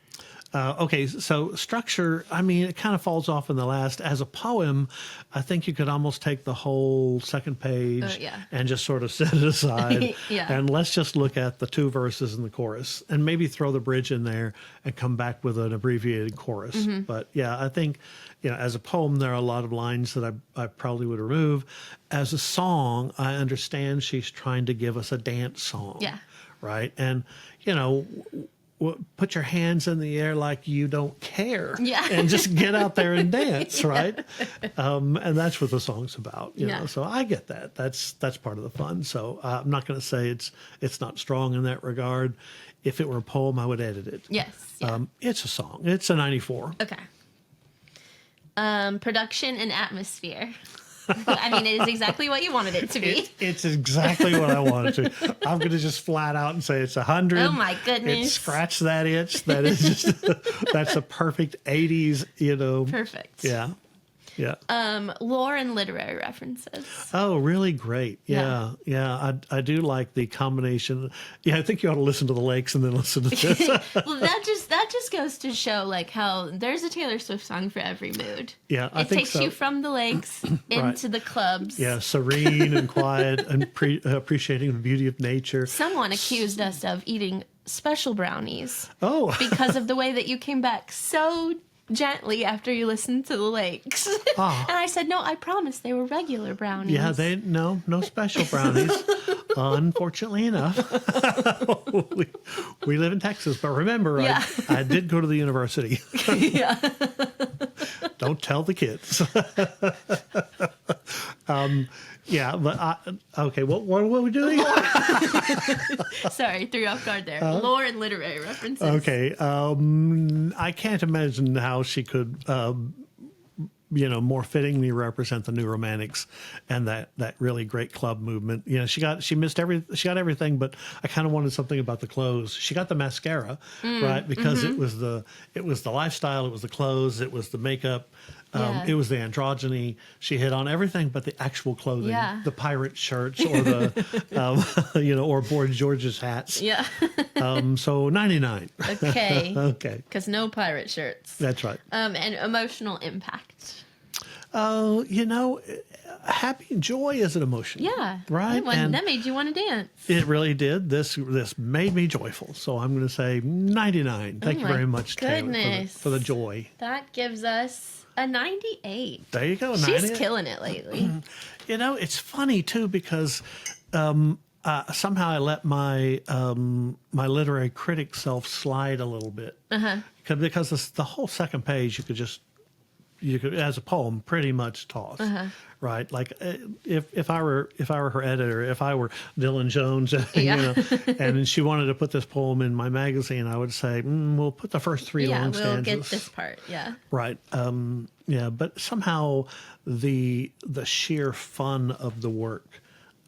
Okay, so structure, it kind of falls off in the last. As a poem, I think you could almost take the whole second page and just sort of set it aside. Yeah. And let's just look at the 2 verses and the chorus and maybe throw the bridge in there and come back with an abbreviated chorus. Mm-hmm. But yeah, I think, as a poem, there are a lot of lines that I probably would remove. As a song, I understand she's trying to give us a dance song. Yeah. Right? And, put your hands in the air like you don't care, and just get out there and dance, right? And that's what the song's about, you know. So I get that. That's part of the fun. So I'm not going to say it's not strong in that regard. If it were a poem, I would edit it. Yes. Yeah. It's a song. It's a 94. Okay. Production and atmosphere. It is exactly what you wanted it to be. It's exactly what I wanted to. I'm going to just flat out and say it's 100. Oh my goodness! Scratch that itch. That is just that's a perfect 80s. Perfect. Yeah. Yeah. Lore and literary references. Oh, really great. Yeah. I do like the combination. Yeah, I think you ought to listen to the Lakes and then listen to this. Well, that just goes to show how there's a Taylor Swift song for every mood. Yeah, I it think takes so. you from the lakes into the clubs. Yeah, serene and quiet and appreciating the beauty of nature. Someone accused us of eating special brownies. Oh. Because of the way that you came back so gently after you listened to the Lakes. Oh. And I said, no, I promise they were regular brownies. Yeah, no special brownies. Unfortunately enough. we live in Texas, but remember, I did go to the university. Yeah. Don't tell the kids. Yeah, but okay, what are we doing? Sorry, threw you off guard there. Lore and literary references. Okay, I can't imagine how she could, more fittingly represent the New Romantics and that really great club movement. She got everything, but I kind of wanted something about the clothes. She got the mascara, right? Because it was the lifestyle, it was the clothes, it was the makeup. It was the androgyny. She hit on everything but the actual clothing, the pirate shirts or the, or Boy George's hats. Yeah. So 99. Okay. Okay. Because no pirate shirts. That's right. And emotional impact. Happy joy is an emotion. Yeah. Right. That made you want to dance. It really did. This made me joyful. So I'm going to say 99. Thank you very much, Taylor, for the joy. That gives us a 98. There you go. She's 98. killing it lately. It's funny too because somehow I let my my literary critic self slide a little bit because the whole second page you could as a poem pretty much toss. Right, like if I were her editor, if I were Dylan Jones, and she wanted to put this poem in my magazine, I would say, we'll put the first 3 long stanzas. We'll get this part, Right, but somehow the sheer fun of the work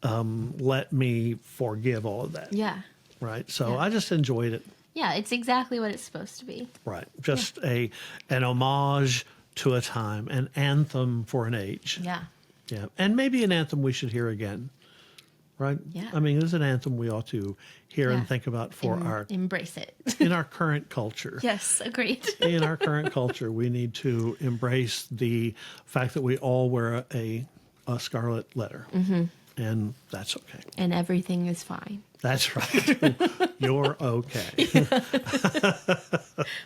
let me forgive all of that. Yeah. Right, so I just enjoyed it. Yeah, it's exactly what it's supposed to be. Right, just an homage to a time, an anthem for an age. Yeah. Yeah, and maybe an anthem we should hear again, right? Yeah. There's an anthem we ought to hear and think about for embrace it in our current culture. Yes, agreed. In our current culture, we need to embrace the fact that we all wear a scarlet letter, and that's okay. And everything is fine. That's right. You're okay.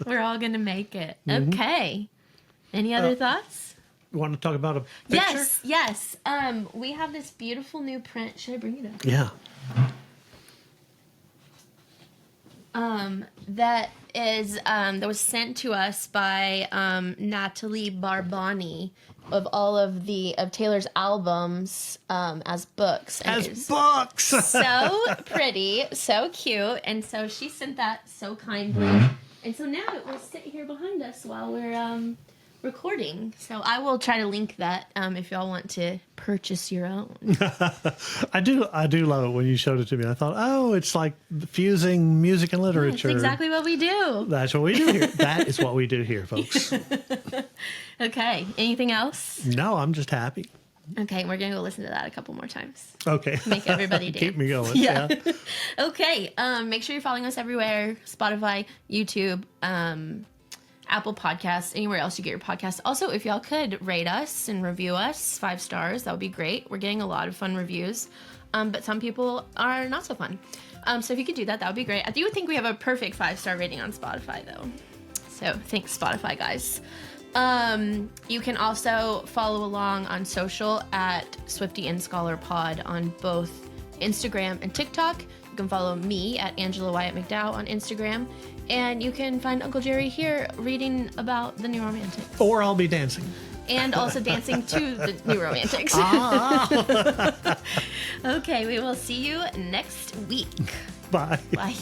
We're all gonna make it. Okay. Any other thoughts? You want to talk about a picture? Yes. We have this beautiful new print. Should I bring it up? Yeah. That is that was sent to us by Natali Barbani of all of Taylor's albums as books. And As books. So pretty, so cute, and so she sent that so kindly, and so now it will sit here behind us while we're recording. So I will try to link that if y'all want to purchase your own. I do love it when you showed it to me. I thought, oh, it's like fusing music and literature. That's exactly what we do. That's what we do here. That is what we do here, folks. Okay. Anything else? No, I'm just happy. Okay, we're gonna go listen to that a couple more times. Okay. Make everybody dance. Keep me going. Yeah. Yeah. Okay. Make sure you're following us everywhere: Spotify, YouTube, Apple Podcasts, anywhere else you get your podcasts. Also, if y'all could rate us and review us 5 stars, that would be great. We're getting a lot of fun reviews, but some people are not so fun. So if you could do that, that would be great. I do think we have a perfect 5-star rating on Spotify, though. So thanks, Spotify, guys. You can also follow along on social at Swiftie and Scholar Pod on both Instagram and TikTok. You can follow me at Angela Wyatt McDowell on Instagram. And you can find Uncle Jerry here reading about the New Romantics. Or I'll be dancing. And also dancing to the New Romantics. Okay, we will see you next week. Bye. Bye.